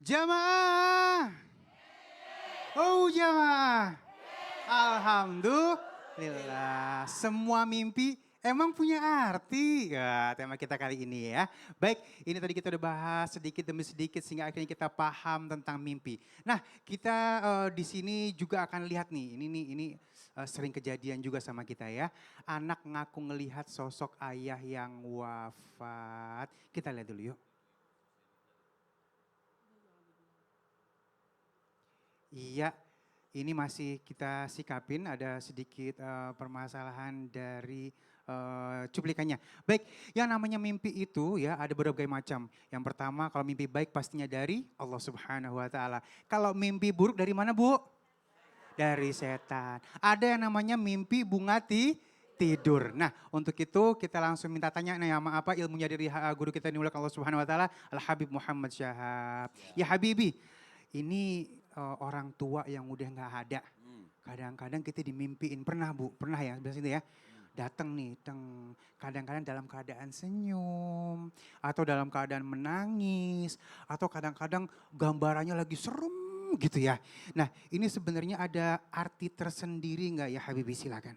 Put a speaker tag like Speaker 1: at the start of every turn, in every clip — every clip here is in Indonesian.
Speaker 1: Jamaah. Oh jamaah. Alhamdulillah. Semua mimpi emang punya arti. Ya, tema kita kali ini ya. Baik, ini tadi kita udah bahas sedikit demi sedikit sehingga akhirnya kita paham tentang mimpi. Nah, kita di sini juga akan lihat nih. Ini sering kejadian juga sama kita ya. Anak ngaku ngelihat sosok ayah yang wafat. Kita lihat dulu yuk. Iya, ini masih kita sikapin ada sedikit permasalahan dari cuplikannya. Baik, yang namanya mimpi itu ya ada berbagai macam. Yang pertama kalau mimpi baik pastinya dari Allah Subhanahu wa taala. Kalau mimpi buruk dari mana, Bu? Dari setan. Ada yang namanya mimpi tidur. Nah, untuk itu kita langsung minta tanya nih sama apa ilmunya dari guru kita ini Allah Subhanahu wa taala, Al Habib Muhammad Syahab. Ya Habibi, ini orang tua yang udah nggak ada. Kadang-kadang kita dimimpiin, pernah Bu, pernah ya biasanya ya. Datang nih, kadang-kadang dalam keadaan senyum, atau dalam keadaan menangis, atau kadang-kadang gambarannya lagi serem gitu ya. Nah ini sebenarnya ada arti tersendiri nggak ya Habibie, silakan.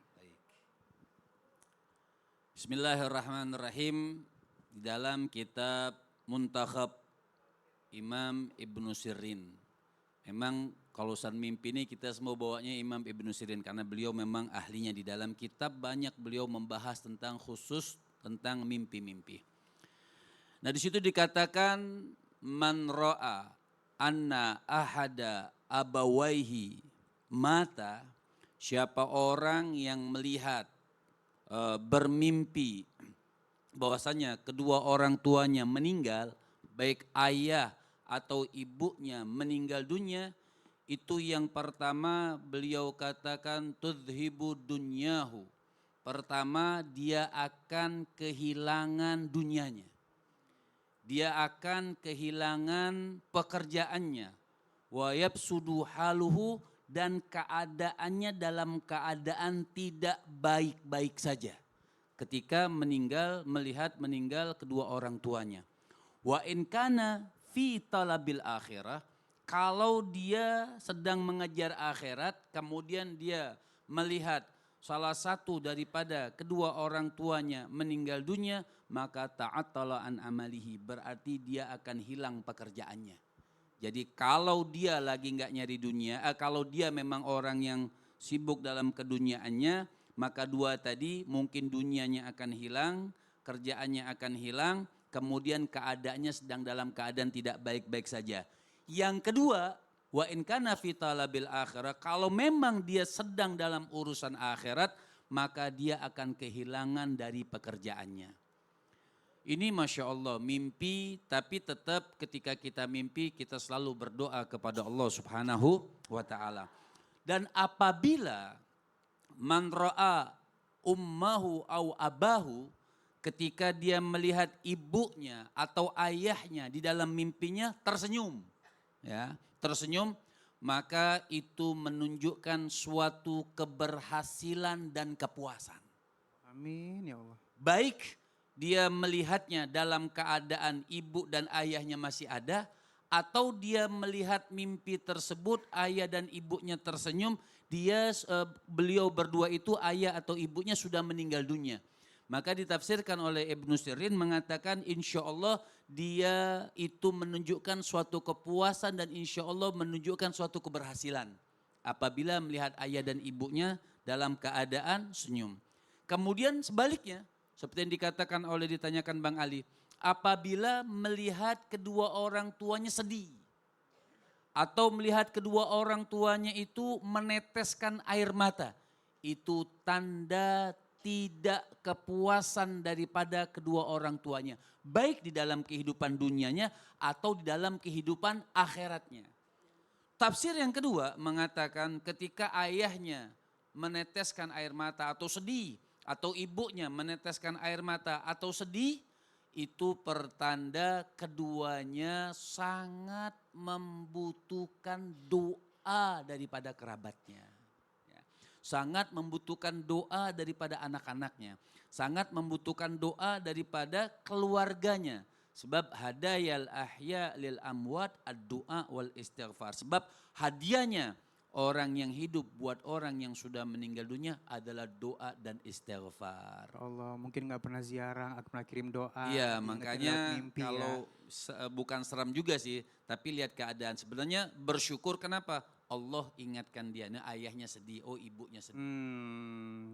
Speaker 2: Bismillahirrahmanirrahim. Di dalam kitab Muntakhab Imam Ibnu Sirin. Memang kalau urusan mimpi ini kita semua bawanya Imam Ibnu Sirin karena beliau memang ahlinya di dalam kitab banyak beliau membahas tentang khusus tentang mimpi-mimpi. Nah di situ dikatakan man ra'a anna ahada abawaihi mata, siapa orang yang melihat bermimpi bahwasanya kedua orang tuanya meninggal, baik ayah atau ibunya meninggal dunia, itu yang pertama beliau katakan tudhibu dunyahu. Pertama dia akan kehilangan dunianya. Dia akan kehilangan pekerjaannya. Wa yabsudu haluhu, dan keadaannya dalam keadaan tidak baik-baik saja. Ketika melihat meninggal kedua orang tuanya. Wa in kana fi talabil akhirah, kalau dia sedang mengejar akhirat kemudian dia melihat salah satu daripada kedua orang tuanya meninggal dunia, maka ta'attala an amalihi, berarti dia akan hilang pekerjaannya. Jadi kalau dia lagi nggak nyari dunia, kalau dia memang orang yang sibuk dalam keduniaannya, maka dua tadi mungkin dunianya akan hilang, kerjaannya akan hilang, kemudian keadaannya sedang dalam keadaan tidak baik-baik saja. Yang kedua, wa in kana fi talabil akhirah, kalau memang dia sedang dalam urusan akhirat, maka dia akan kehilangan dari pekerjaannya. Ini Masya Allah mimpi, tapi tetap ketika kita mimpi kita selalu berdoa kepada Allah Subhanahu wa ta'ala. Dan apabila man ra'a ummahu au abahu, ketika dia melihat ibunya atau ayahnya di dalam mimpinya tersenyum, ya, tersenyum, maka itu menunjukkan suatu keberhasilan dan kepuasan.
Speaker 1: Amin ya Allah.
Speaker 2: Baik dia melihatnya dalam keadaan ibu dan ayahnya masih ada, atau dia melihat mimpi tersebut ayah dan ibunya tersenyum, beliau berdua itu ayah atau ibunya sudah meninggal dunia. Maka ditafsirkan oleh Ibnu Sirin mengatakan insya Allah dia itu menunjukkan suatu kepuasan dan insya Allah menunjukkan suatu keberhasilan. Apabila melihat ayah dan ibunya dalam keadaan senyum. Kemudian sebaliknya, seperti yang dikatakan ditanyakan Bang Ali, apabila melihat kedua orang tuanya sedih, atau melihat kedua orang tuanya itu meneteskan air mata, itu tanda tidak kepuasan daripada kedua orang tuanya, baik di dalam kehidupan dunianya atau di dalam kehidupan akhiratnya. Tafsir yang kedua mengatakan ketika ayahnya meneteskan air mata atau sedih, atau ibunya meneteskan air mata atau sedih, itu pertanda keduanya sangat membutuhkan doa daripada kerabatnya. Sangat membutuhkan doa daripada anak-anaknya. Sangat membutuhkan doa daripada keluarganya. Sebab hadayal ahya lil amwat ad-du'a wal istighfar. Sebab hadiahnya orang yang hidup buat orang yang sudah meninggal dunia adalah doa dan istighfar.
Speaker 1: Allah mungkin nggak pernah ziarah, nggak pernah kirim doa,
Speaker 2: Iya,
Speaker 1: diingetin
Speaker 2: makanya
Speaker 1: lewat mimpi ya.
Speaker 2: kalau bukan seram juga sih, tapi lihat keadaan. Sebenarnya bersyukur kenapa? Allah ingatkan dia, nah ayahnya sedih, oh ibunya sedih.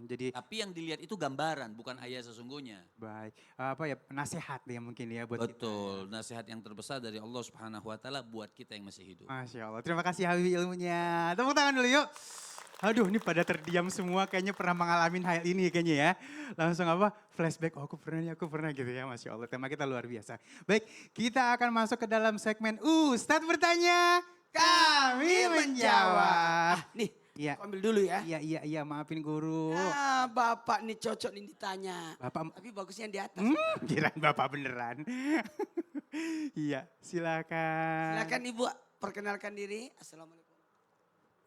Speaker 1: Jadi
Speaker 2: Tapi yang dilihat itu gambaran, bukan ayah sesungguhnya.
Speaker 1: baik. Apa ya, nasihat ya mungkin ya buat kita.
Speaker 2: Betul, nasihat yang terbesar dari Allah Subhanahu wa taala buat kita yang masih hidup.
Speaker 1: Masya Allah. Terima kasih Habib ilmunya. Tepuk tangan dulu yuk. Aduh ini pada terdiam semua kayaknya pernah mengalami hal ini kayaknya ya. Langsung apa flashback, oh aku pernah gitu ya. Masya Allah tema kita luar biasa. Baik kita akan masuk ke dalam segmen Ustadz bertanya, kami menjawab.
Speaker 3: Nih,
Speaker 1: Iya.
Speaker 3: aku ambil dulu ya.
Speaker 1: Iya maafin guru.
Speaker 3: Nah, Bapak nih cocok nih ditanya.
Speaker 1: Bapak,
Speaker 3: Tapi bagusnya yang di atas.
Speaker 1: kirain Bapak beneran. Iya silakan.
Speaker 3: Silakan Ibu perkenalkan diri. Assalamualaikum.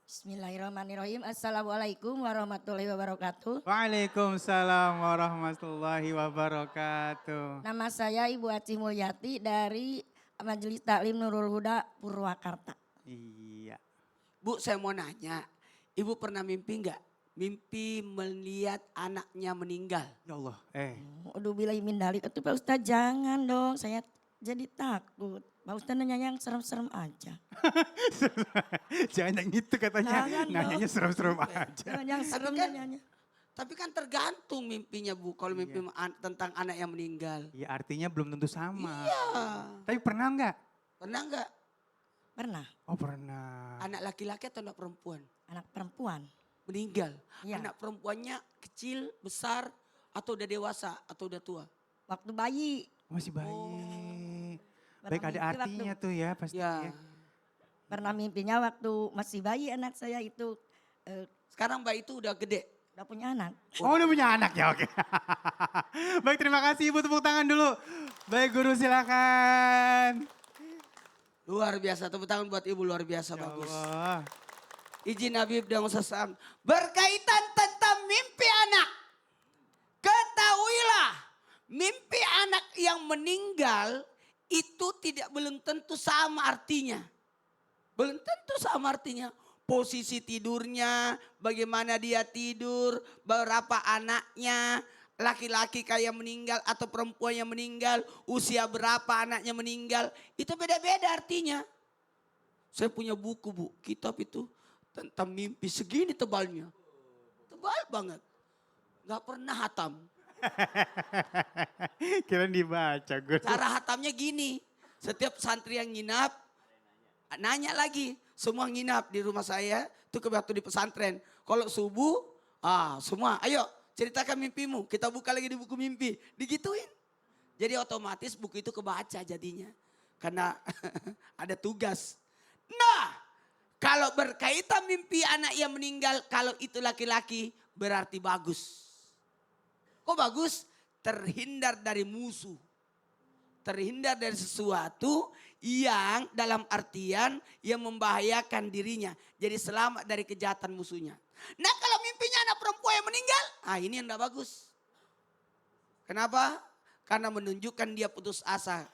Speaker 4: Bismillahirrahmanirrahim. Assalamualaikum warahmatullahi wabarakatuh.
Speaker 1: Waalaikumsalam warahmatullahi wabarakatuh.
Speaker 4: Nama saya Ibu Aci Mulyati dari Majelis Taklim Nurul Huda Purwakarta.
Speaker 1: Iya.
Speaker 3: Bu, saya mau nanya. Ibu pernah mimpi enggak? Mimpi melihat anaknya meninggal.
Speaker 1: Ya Allah,
Speaker 4: Aduh bilahi min dalik itu Pak Ustadz jangan dong, saya jadi takut. Pak Ustadz nanya yang serem-serem aja.
Speaker 1: jangan yang itu katanya,
Speaker 4: Jangan
Speaker 1: nanyanya
Speaker 4: dong.
Speaker 1: serem-serem aja.
Speaker 4: Jangan yang serem
Speaker 3: kan-
Speaker 4: nanyanya.
Speaker 3: Tapi kan tergantung mimpinya Bu. Kalau
Speaker 1: Iya.
Speaker 3: mimpi tentang anak yang meninggal.
Speaker 1: Ya artinya belum tentu sama.
Speaker 3: Ah,
Speaker 1: Tapi pernah nggak?
Speaker 3: pernah enggak?
Speaker 4: Pernah,
Speaker 1: Oh pernah.
Speaker 3: Anak laki-laki atau anak perempuan?
Speaker 4: anak perempuan.
Speaker 3: Meninggal.
Speaker 4: Iya.
Speaker 3: Anak perempuannya kecil, besar, atau udah dewasa, atau udah tua?
Speaker 4: Waktu bayi.
Speaker 1: Masih bayi.
Speaker 4: Pernah
Speaker 1: Baik ada
Speaker 4: mimpi waktu-
Speaker 1: artinya tuh ya pasti.
Speaker 3: Ya.
Speaker 1: Ya.
Speaker 4: Pernah mimpinya waktu masih bayi anak saya itu
Speaker 3: Sekarang Mbak itu udah gede.
Speaker 4: udah punya anak.
Speaker 1: Oh udah punya anak ya oke. Baik terima kasih Ibu tepuk tangan dulu. Baik guru silakan.
Speaker 3: Luar biasa, tepuk tangan buat Ibu luar biasa,
Speaker 1: Ya
Speaker 3: bagus.
Speaker 1: Allah.
Speaker 3: Izin Habib dan Ustaz Sam. Berkaitan tentang mimpi anak. Ketahuilah, mimpi anak yang meninggal itu belum tentu sama artinya. Belum tentu sama artinya. Posisi tidurnya, bagaimana dia tidur, berapa anaknya, laki-laki kayak meninggal atau perempuan yang meninggal, usia berapa anaknya meninggal, itu beda-beda artinya. Saya punya buku Bu, kitab itu tentang mimpi segini tebalnya. Tebal banget. Gak pernah hatam.
Speaker 1: Kira dibaca guru.
Speaker 3: Cara hatamnya gini, setiap santri yang nginap, nanya lagi. Semua nginap di rumah saya, itu waktu di pesantren. Kalau subuh, semua ayo ceritakan mimpimu. Kita buka lagi di buku mimpi, digituin. Jadi otomatis buku itu kebaca jadinya. Karena ada tugas. Nah, kalau berkaitan mimpi anak yang meninggal, kalau itu laki-laki berarti bagus. Kok bagus? Terhindar dari musuh. Terhindar dari sesuatu yang dalam artian yang membahayakan dirinya. Jadi selamat dari kejahatan musuhnya. Nah kalau mimpinya anak perempuan yang meninggal, ini yang tidak bagus. Kenapa? Karena menunjukkan dia putus asa.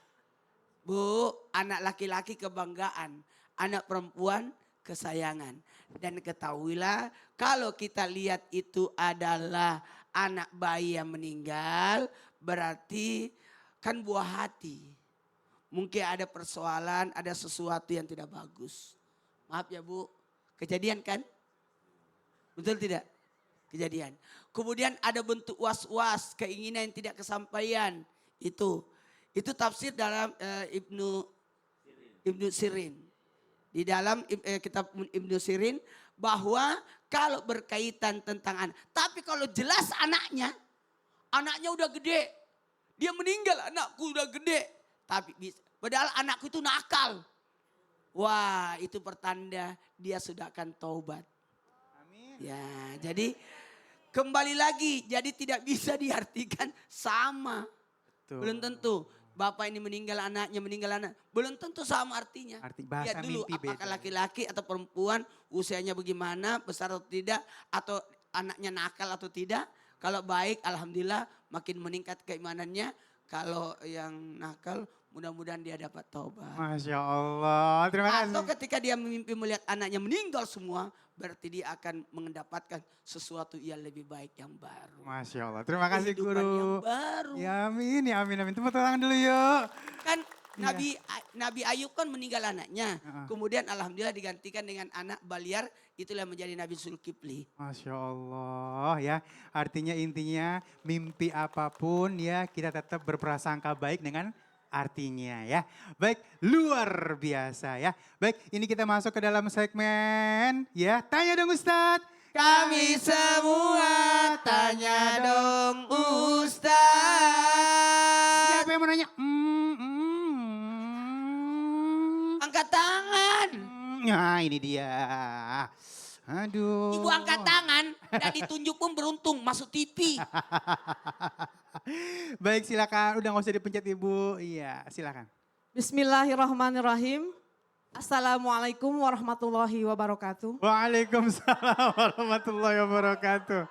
Speaker 3: Bu, anak laki-laki kebanggaan, anak perempuan kesayangan. Dan ketahuilah kalau kita lihat itu adalah anak bayi yang meninggal, berarti kan buah hati. Mungkin ada persoalan, ada sesuatu yang tidak bagus. Maaf ya Bu, kejadian kan? Betul tidak? Kejadian. Kemudian ada bentuk was-was, keinginan yang tidak kesampaian. Itu tafsir dalam Ibnu Sirin. Di dalam kitab Ibnu Sirin bahwa kalau berkaitan tentang anak. Tapi kalau jelas anaknya udah gede. Dia meninggal, anakku udah gede. Tapi padahal anakku itu nakal. Wah, itu pertanda dia sudah akan taubat.
Speaker 1: Amin.
Speaker 3: Ya, jadi kembali lagi, jadi tidak bisa diartikan sama.
Speaker 1: Betul.
Speaker 3: Belum tentu. Bapak ini meninggal anaknya, meninggal anak. Belum tentu sama artinya.
Speaker 1: Bahasa
Speaker 3: Lihat dulu
Speaker 1: mimpi
Speaker 3: apakah
Speaker 1: beda.
Speaker 3: laki-laki atau perempuan, usianya bagaimana, besar atau tidak, atau anaknya nakal atau tidak. Kalau baik, alhamdulillah makin meningkat keimanannya. Kalau yang nakal mudah-mudahan dia dapat taubat.
Speaker 1: Masya Allah, terima
Speaker 3: Atau
Speaker 1: kasih.
Speaker 3: ketika dia mimpi melihat anaknya meninggal semua, berarti dia akan mendapatkan sesuatu yang lebih baik yang baru.
Speaker 1: Masya Allah, terima kasih
Speaker 3: Kehidupan yang
Speaker 1: guru.
Speaker 3: baru.
Speaker 1: Ya amin. Tepuk tangan dulu yuk.
Speaker 3: Kan Nabi Ayub kan meninggal anaknya.
Speaker 1: Heeh.
Speaker 3: Kemudian alhamdulillah digantikan dengan anak Baliar, itulah yang menjadi Nabi Zulkifli.
Speaker 1: Masya Allah ya, artinya intinya mimpi apapun ya kita tetap berprasangka baik dengan artinya ya. Baik, luar biasa ya. Baik, ini kita masuk ke dalam segmen ya. Tanya dong Ustadz.
Speaker 3: Kami semua tanya dong Ustaz.
Speaker 1: Siapa yang mau nanya?
Speaker 3: Angkat tangan.
Speaker 1: Nah ini dia. Aduh.
Speaker 3: Ibu angkat tangan dan ditunjuk pun beruntung masuk TV.
Speaker 1: Baik silakan, udah gak usah dipencet ibu. Iya silakan.
Speaker 5: Bismillahirrahmanirrahim. Assalamualaikum warahmatullahi wabarakatuh.
Speaker 1: Waalaikumsalam warahmatullahi wabarakatuh.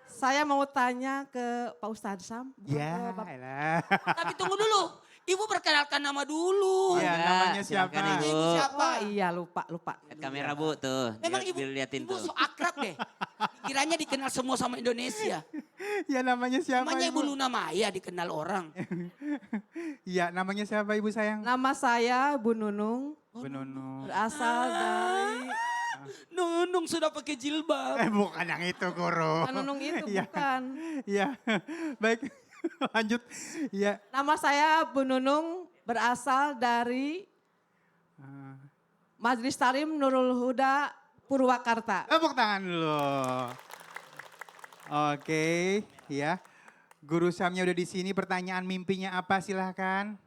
Speaker 5: Saya mau tanya ke Pak Ustadz Sam.
Speaker 1: Ya elah.
Speaker 3: Tapi tunggu dulu. Ibu perkenalkan nama dulu.
Speaker 1: Iya
Speaker 6: Enggak,
Speaker 1: namanya siapa?
Speaker 6: silakan, Ibu.
Speaker 3: Ibu siapa?
Speaker 5: Oh iya lupa.
Speaker 6: Lihat kamera Bu tuh.
Speaker 3: Memang
Speaker 6: Biar liatin
Speaker 3: ibu
Speaker 6: tuh.
Speaker 3: so akrab deh. Kiranya dikenal semua sama Indonesia.
Speaker 1: Ya namanya siapa
Speaker 3: Namanya Ibu
Speaker 1: ibu?
Speaker 3: Luna Maya dikenal orang.
Speaker 1: Iya namanya siapa ibu sayang?
Speaker 5: Nama saya Bu Nunung.
Speaker 1: Bu Nunung.
Speaker 5: Berasal dari...
Speaker 3: Nunung sudah pakai jilbab.
Speaker 1: Bukan yang itu guru.
Speaker 5: Bukan Nunung itu,
Speaker 1: Iya.
Speaker 5: bukan.
Speaker 1: Iya baik lanjut. Iya.
Speaker 5: Nama saya Bu Nunung berasal dari Majelis Talim Nurul Huda Purwakarta.
Speaker 1: Tepuk tangan dulu. Oke ya. Guru Samnya udah di sini, pertanyaan mimpinya apa silahkan.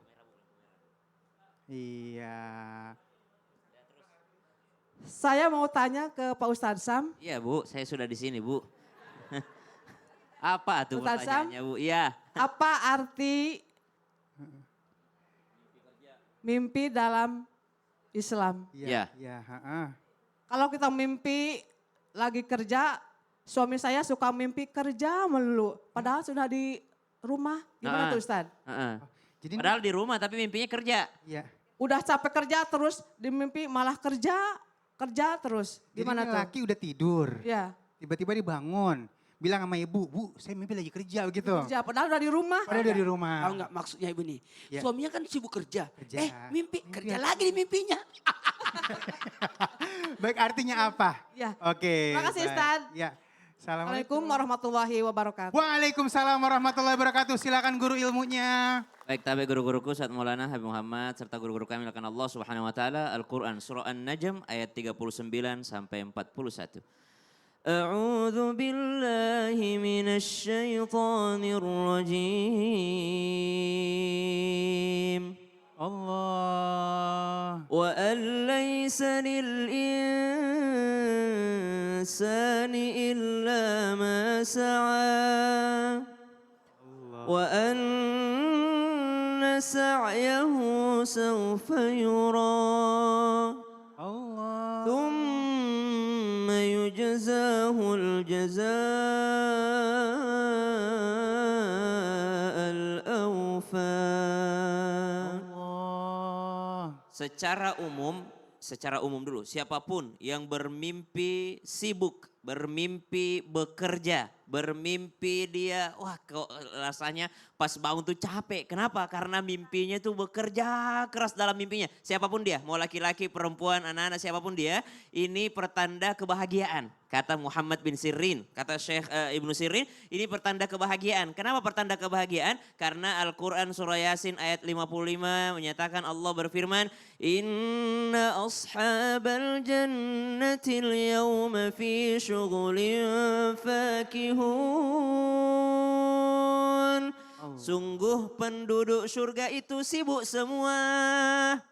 Speaker 1: Iya.
Speaker 5: Saya mau tanya ke Pak Ustadz Sam.
Speaker 6: Iya Bu, saya sudah di sini Bu. Apa tuh
Speaker 5: Ustadz Sam?
Speaker 6: pertanyaannya Bu? Iya.
Speaker 5: Apa arti mimpi dalam Islam?
Speaker 1: Iya. Iya. Heeh.
Speaker 5: Kalau kita mimpi lagi kerja, suami saya suka mimpi kerja melulu. Padahal sudah di rumah. Gimana tuh Ustadz?
Speaker 6: Heeh.
Speaker 1: Jadi
Speaker 6: Padahal di rumah tapi mimpinya kerja.
Speaker 1: iya.
Speaker 5: Udah capek kerja terus di mimpi malah kerja terus. Gimana
Speaker 1: Jadi ini
Speaker 5: tuh?
Speaker 1: laki udah tidur.
Speaker 5: Ya,
Speaker 1: Tiba-tiba dibangun. Bilang sama ibu, Bu saya mimpi lagi kerja begitu.
Speaker 5: kerja padahal udah di rumah.
Speaker 1: Padahal udah di rumah.
Speaker 3: Tahu nggak maksudnya Ibu nih?
Speaker 1: Ya.
Speaker 3: Suaminya kan sibuk kerja.
Speaker 1: Kerja.
Speaker 3: Mimpi
Speaker 1: Mimpi
Speaker 3: kerja
Speaker 1: apa?
Speaker 3: lagi di mimpinya.
Speaker 1: Baik artinya apa?
Speaker 5: Ya.
Speaker 1: Oke.
Speaker 5: Terima kasih,
Speaker 1: baik.
Speaker 5: Ustaz.
Speaker 1: Ya.
Speaker 5: Assalamualaikum
Speaker 1: Assalamualaikum.
Speaker 5: warahmatullahi wabarakatuh.
Speaker 1: Waalaikumsalam warahmatullahi wabarakatuh. Silakan guru ilmunya.
Speaker 6: Baik, tapi guru-guruku Ustaz Maulana Habib Muhammad serta guru-guru kami lakukan Allah Subhanahu wa taala Al-Qur'an surah An-Najm ayat 39 sampai 41. A'udzu billahi minasy syaithanir rajim.
Speaker 1: Allah.
Speaker 6: Wa an laysa lil insani illa ma sa'a. Wa anna sa'yahu sawfa yura.
Speaker 1: Allah.
Speaker 6: ثم يجزاه الجزاء الأوفى.
Speaker 1: Allah.
Speaker 6: Secara umum dulu, siapapun yang bermimpi sibuk, bermimpi bekerja, bermimpi dia, wah kok rasanya pas bangun tuh capek. Kenapa? Karena mimpinya tuh bekerja keras dalam mimpinya. Siapapun dia, mau laki-laki, perempuan, anak-anak, siapapun dia, ini pertanda kebahagiaan. Kata Muhammad bin Sirin, kata Syekh Ibnu Sirin, ini pertanda kebahagiaan. Kenapa pertanda kebahagiaan? Karena Al-Quran surah Yasin ayat 55 menyatakan Allah berfirman, Inna ashabal jannatil yawma fi syughulin fakihun. Sungguh penduduk surga itu sibuk semua.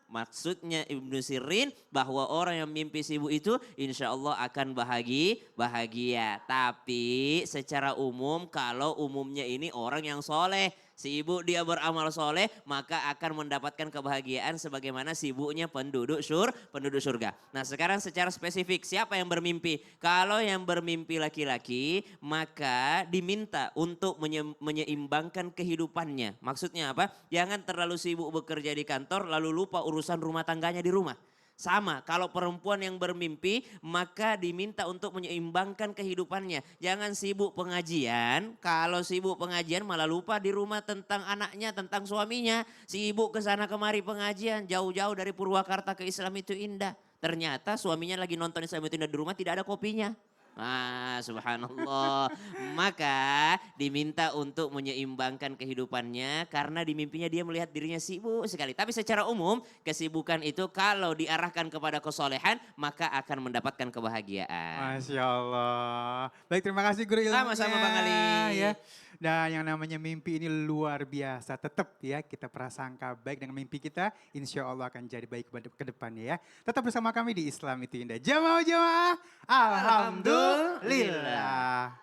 Speaker 6: Maksudnya Ibnu Sirin bahwa orang yang mimpi sibuk itu insya Allah akan bahagia. Tapi secara umum kalau umumnya ini orang yang soleh. Si ibu dia beramal soleh, maka akan mendapatkan kebahagiaan sebagaimana si ibunya penduduk surga. Nah sekarang secara spesifik, siapa yang bermimpi? Kalau yang bermimpi laki-laki, maka diminta untuk menyeimbangkan kehidupannya. Maksudnya apa? Jangan terlalu sibuk bekerja di kantor, lalu lupa urusan rumah tangganya di rumah. Sama, kalau perempuan yang bermimpi maka diminta untuk menyeimbangkan kehidupannya. Jangan sibuk pengajian, kalau sibuk pengajian malah lupa di rumah tentang anaknya, tentang suaminya. Sibuk ke sana kemari pengajian, jauh-jauh dari Purwakarta ke Islam itu indah. Ternyata suaminya lagi nonton Islam itu indah di rumah, tidak ada kopinya. Ah, subhanallah. Maka diminta untuk menyeimbangkan kehidupannya karena di mimpinya dia melihat dirinya sibuk sekali. Tapi secara umum kesibukan itu kalau diarahkan kepada kesolehan maka akan mendapatkan kebahagiaan.
Speaker 1: Masya Allah. Baik, terima kasih guru ilmunya.
Speaker 6: Sama-sama Bang Ali.
Speaker 1: Ya. Dan yang namanya mimpi ini luar biasa. Tetap ya kita prasangka baik dengan mimpi kita. Insya Allah akan jadi baik ke depannya ya. Tetap bersama kami di Islam itu Indah. Jamaah-jamaah. Alhamdulillah.